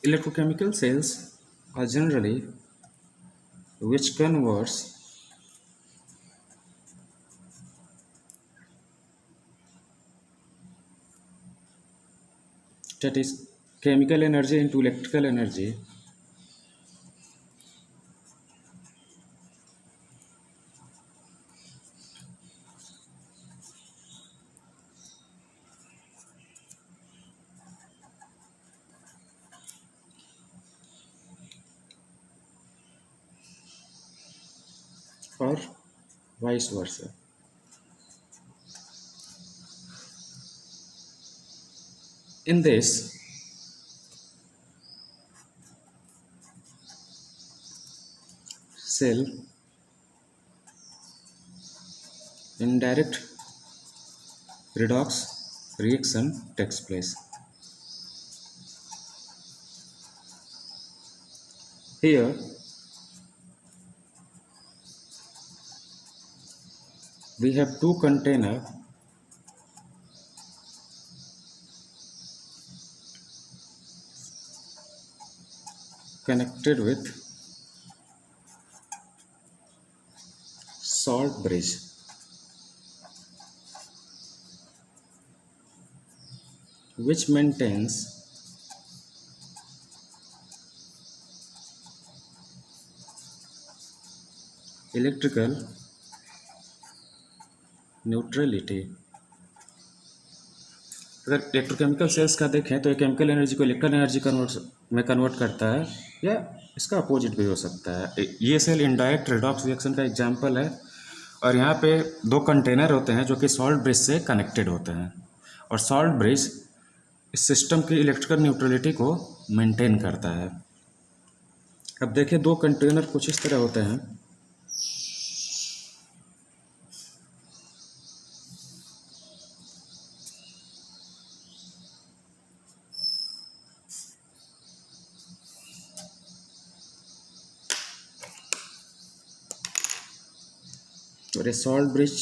Electrochemical cells are generally which converts that is chemical energy into electrical energy or vice versa. In this, cell indirect redox reaction takes place. Here, we have two containers connected with salt bridge, which maintains electrical neutrality. अगर electrochemical cells का देखें तो ये chemical energy को electrical energy convert करता है, या इसका अपोजिट भी हो सकता है। ये सेल इनडायरेक्ट रेडॉक्स रिएक्शन का एग्जांपल है। और यहाँ पे दो कंटेनर होते हैं जो कि सॉल्ट ब्रिज से कनेक्टेड होते हैं, और सॉल्ट ब्रिज इस सिस्टम की इलेक्ट्रिकल न्यूट्रलिटी को मेंटेन करता है। अब देखिए, दो कंटेनर कुछ इस तरह होते हैं। और ये सॉल्ट ब्रिज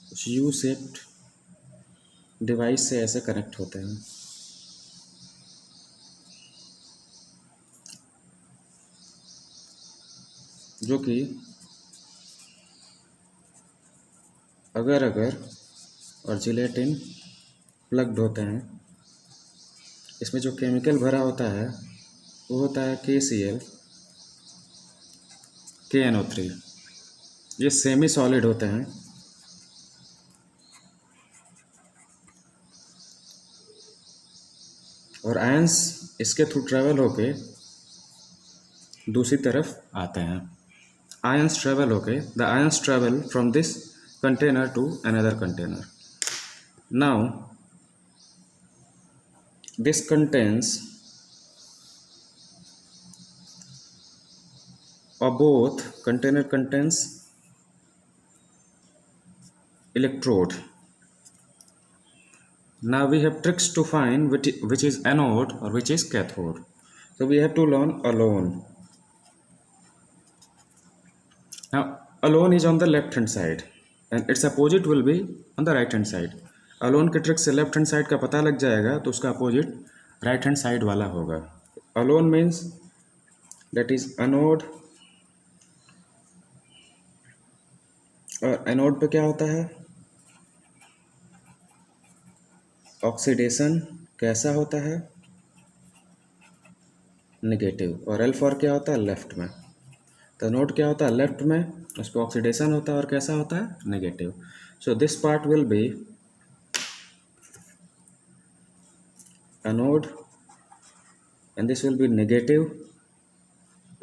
कुछ यू शेप्ड डिवाइस से ऐसे कनेक्ट होते हैं। जो कि अगर और जिलेटिन प्लग्ड होते हैं। इसमें जो केमिकल भरा होता है वो होता है KCl KNO3। ये सेमी सॉलिड होते हैं। और आयंस इसके थ्रू ट्रेवल होके दूसरी तरफ आते हैं। आयंस ट्रेवल होके the ions travel from this container to another container. Now this contains or both container contains electrode. Now we have tricks to find which is anode or which is cathode. So we have to learn alone. Now alone is on the left hand side and its opposite will be on the right hand side. Alone के trick से left hand side का पता लग जाएगा तो उसका opposite right hand side वाला होगा। Alone means that is anode. और एनोड पे क्या होता है? ऑक्सीडेशन कैसा होता है? नेगेटिव। और एल फॉर क्या होता है? लेफ्ट में। तो एनोड क्या होता है? लेफ्ट में, उस पर ऑक्सीडेशन होता है और कैसा होता है? Negative. So this part will be anode and this will be negative.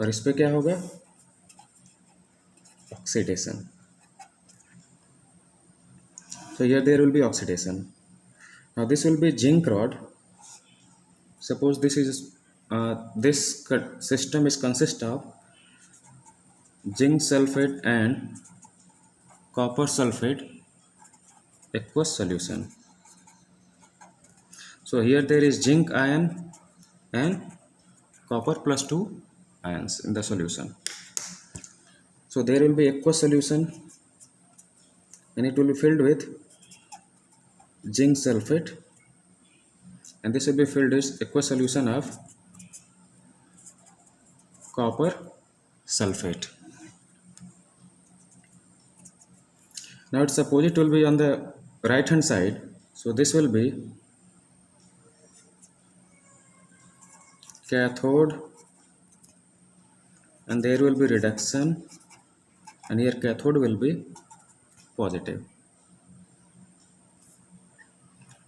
और इस पे क्या होगा? Oxidation. So here there will be oxidation. Now this will be zinc rod. Suppose this is this system is consist of zinc sulfate and copper sulfate aqueous solution. So here there is zinc ion and copper plus 2 ions in the solution. So there will be aqueous solution and it will be filled with zinc sulfate, and this will be filled with aqueous solution of copper sulfate. Now its opposite will be on the right hand side, so this will be cathode, and there will be reduction, and here cathode will be positive.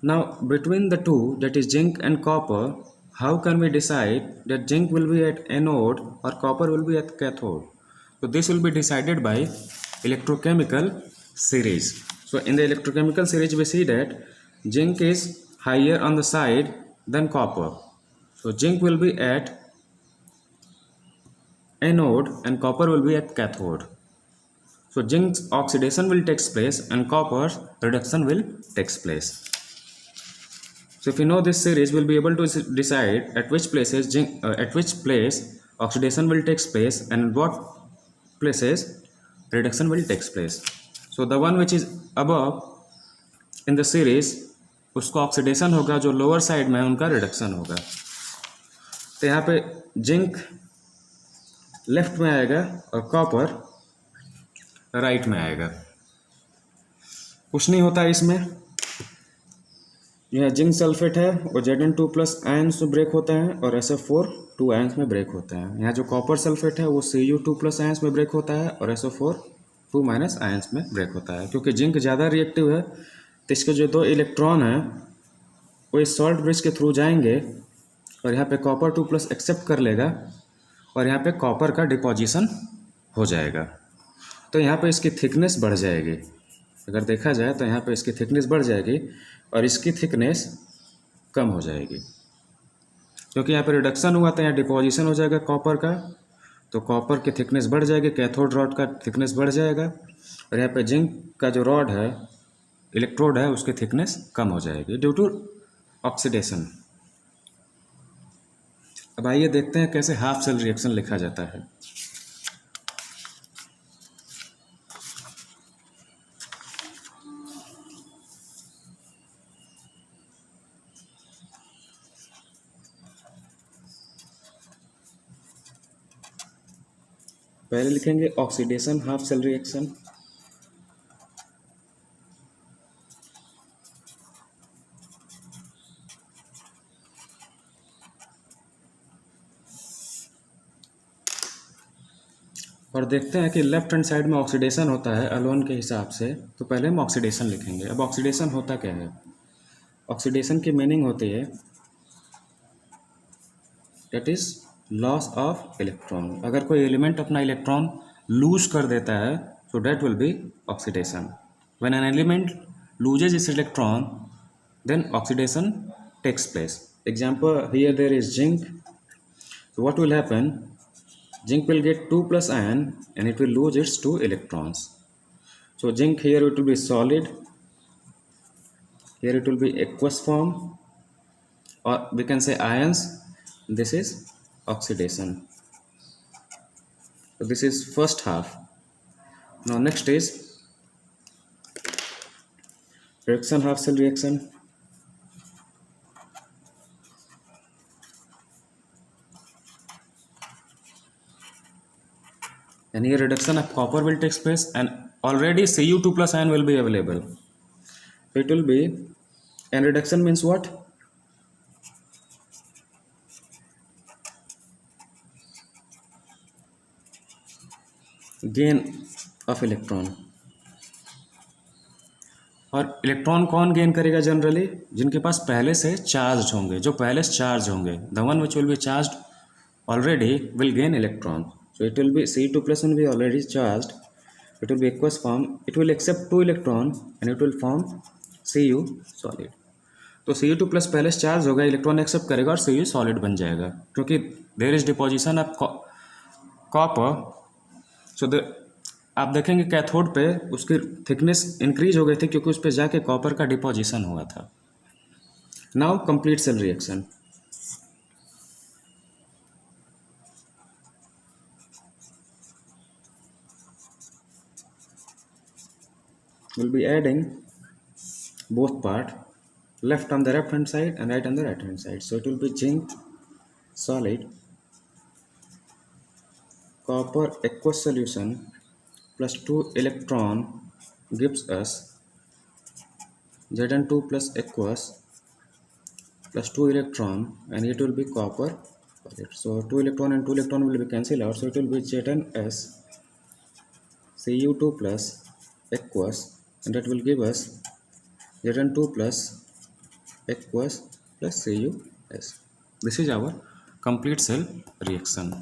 Now between the two, that is zinc and copper, how can we decide that zinc will be at anode or copper will be at cathode? So this will be decided by electrochemical series. So in the electrochemical series we see that zinc is higher on the side than copper. So zinc will be at anode and copper will be at cathode. So zinc's oxidation will take place and copper's reduction will take place. So if you know this series, we'll be able to decide at which places oxidation will take place and what places reduction will take place. So the one which is above in the series, उसको oxidation होगा, जो lower side में है उनका reduction होगा. तो यहाँ पे जिंक लेफ्ट में आएगा और कॉपर राइट में आएगा. कुछ नहीं होता इसमें. यह जिंक सल्फेट है और Zn2+ आयंस में ब्रेक होता है और SO4 2 आयंस में ब्रेक होता है. यहाँ जो कॉपर सल्फेट है वो Cu2+ आयंस में ब्रेक होता है और SO4 2- आयंस में ब्रेक होता है. क्योंकि जिंक ज़्यादा रिएक्टिव है तो इसके जो 2 इलेक्ट्रॉन हैं वो इस सॉल्ट ब्रिज के थ्रू जाएंगे और यहाँ पे कॉपर 2+ एक्सेप्ट कर लेगा और यहाँ पे कॉपर का डिपोजिशन हो जाएगा. तो यहाँ पे इसकी थिकनेस बढ़ जाएगी. अगर देखा जाए तो यहाँ पे इसकी थिकनेस बढ़ जाएगी और इसकी थिकनेस कम हो जाएगी. क्योंकि यहाँ पे रिडक्शन हुआ तो यहाँ डिपोजिशन हो जाएगा कॉपर का, तो कॉपर की थिकनेस बढ़ जाएगी, कैथोड रॉड का थिकनेस बढ़ जाएगा और यहाँ पे जिंक का जो रॉड है, इलेक्ट्रोड है, उसकी थिकनेस कम हो जाएगी ड्यू टू ऑक्सीडेशन. अब आइए देखते हैं कैसे हाफ सेल रिएक्शन लिखा जाता है. पहले लिखेंगे ऑक्सीडेशन हाफ सेल रिएक्शन. और देखते हैं कि लेफ्ट हैंड साइड में ऑक्सीडेशन होता है अलोन के हिसाब से, तो पहले हम ऑक्सीडेशन लिखेंगे. अब ऑक्सीडेशन होता क्या है? ऑक्सीडेशन की मीनिंग होती है that is loss of electron. अगर कोई एलिमेंट अपना इलेक्ट्रॉन लूज कर देता है so that will be oxidation. When an element loses its electron, then oxidation takes place. Example, here there is zinc. So what will happen? Zinc will get 2+ ion and it will lose its 2 electrons. So zinc here it will be solid, here it will be aqueous form, or we can say ions. This is oxidation. So this is first half. Now next is reduction half cell reaction. And here reduction of copper will take place and already Cu2+ ion will be available. So it will be, and reduction means what? Gain of electron. और electron कौन gain करेगा? Generally जिनके पास पहले से charge होंगे, जो पहले से चार्ज होंगे, the one which will be charged already will gain electron. So it will be Cu2+ will be already charged. It will be aqueous form. It will accept 2 electron and it will form Cu solid. तो Cu2+ पहले से charge होगा, electron accept करेगा और Cu solid बन जाएगा क्योंकि there is deposition of copper. So आप देखेंगे कैथोड पे उसकी थिकनेस इंक्रीज हो गई थी क्योंकि उस पर जाके कॉपर का डिपोजिशन हुआ था. Now complete cell reaction. Will be adding both part, left on the left hand side and right on the right hand side. So it will be zinc solid copper aqueous solution plus 2 electron gives us Zn2 plus aqueous plus 2 electron, and it will be copper. So 2 electron and 2 electron will be cancelled out, so it will be Zns Cu2 plus aqueous, and that will give us Zn2 plus aqueous plus Cus. This is our complete cell reaction.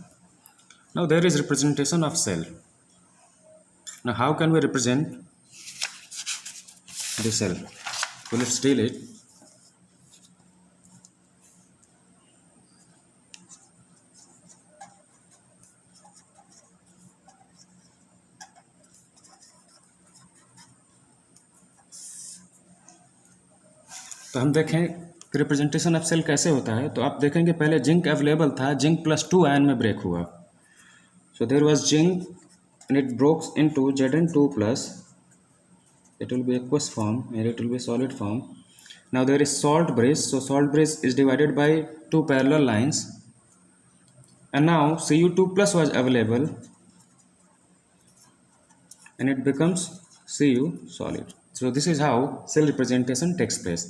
Now there is representation of cell. Now how can we represent the cell? So let's deal it. तो हम देखें कि representation of cell कैसे होता है. तो आप देखेंगे पहले जिंक अवेलेबल था, जिंक प्लस 2 आयन में ब्रेक हुआ. So there was zinc and it brokes into Zn2 plus, it will be aqueous form and it will be solid form. Now there is salt bridge, so salt bridge is divided by two parallel lines, and now Cu2 plus was available and it becomes Cu solid. So this is how cell representation takes place.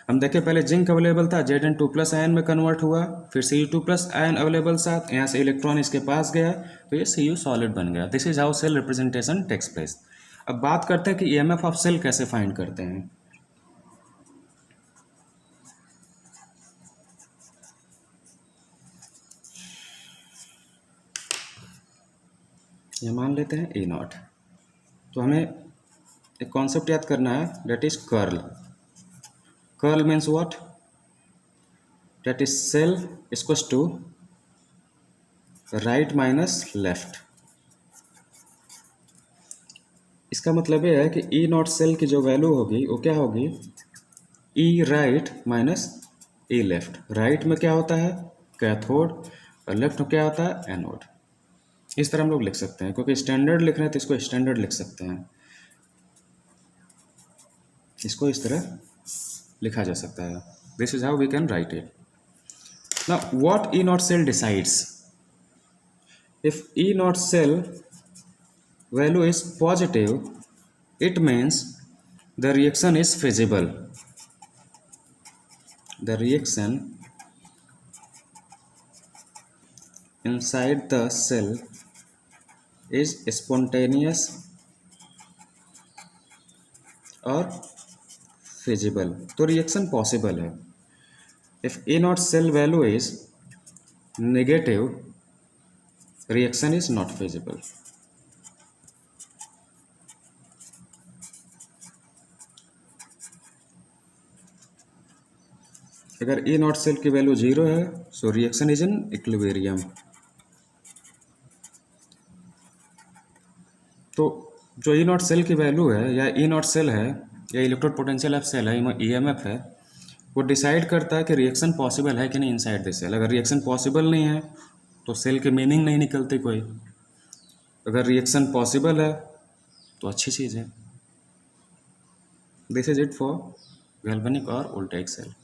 हम देखें पहले zinc available था, Zn2 plus ion में convert हुआ, फिर Cu2 plus ion available साथ, यहाँ से इलेक्ट्रॉन इसके पास गया तो ये Cu सॉलिड बन गया. This is how cell representation takes place. अब बात करते हैं कि ईएमएफ ऑफ सेल कैसे फाइंड करते हैं. ये मान लेते हैं E नॉट. तो हमें एक कॉन्सेप्ट याद करना है, that is curl. Curl means what? That is cell equals to right minus left. इसका मतलब ये है कि ई नॉट सेल की जो वैल्यू होगी वो क्या होगी? ई राइट माइनस ई लेफ्ट. राइट में क्या होता है? कैथोड, और लेफ्ट में क्या होता है? एनोड. इस तरह हम लोग लिख सकते हैं, क्योंकि स्टैंडर्ड लिख रहे हैं तो इसको स्टैंडर्ड लिख सकते हैं. इसको इस तरह लिखा जा सकता है. This is how we can write it. Now what E naught cell decides? If E naught cell value is positive, it means the reaction is feasible. The reaction inside the cell is spontaneous or feasible. तो reaction possible है. If E naught cell value is negative, reaction is not feasible. अगर E not cell की value 0 है, so reaction is in equilibrium. तो जो E not cell की value है, या E नॉट सेल है, या इलेक्ट्रोड पोटेंशियल ऑफ सेल है, ईएमएफ है, वो डिसाइड करता है कि रिएक्शन पॉसिबल है कि नहीं इनसाइड द सेल. अगर रिएक्शन पॉसिबल नहीं है तो सेल के मीनिंग नहीं निकलती कोई. अगर रिएक्शन पॉसिबल है तो अच्छी चीज़ है. This is it for galvanic और वोल्टेइक सेल.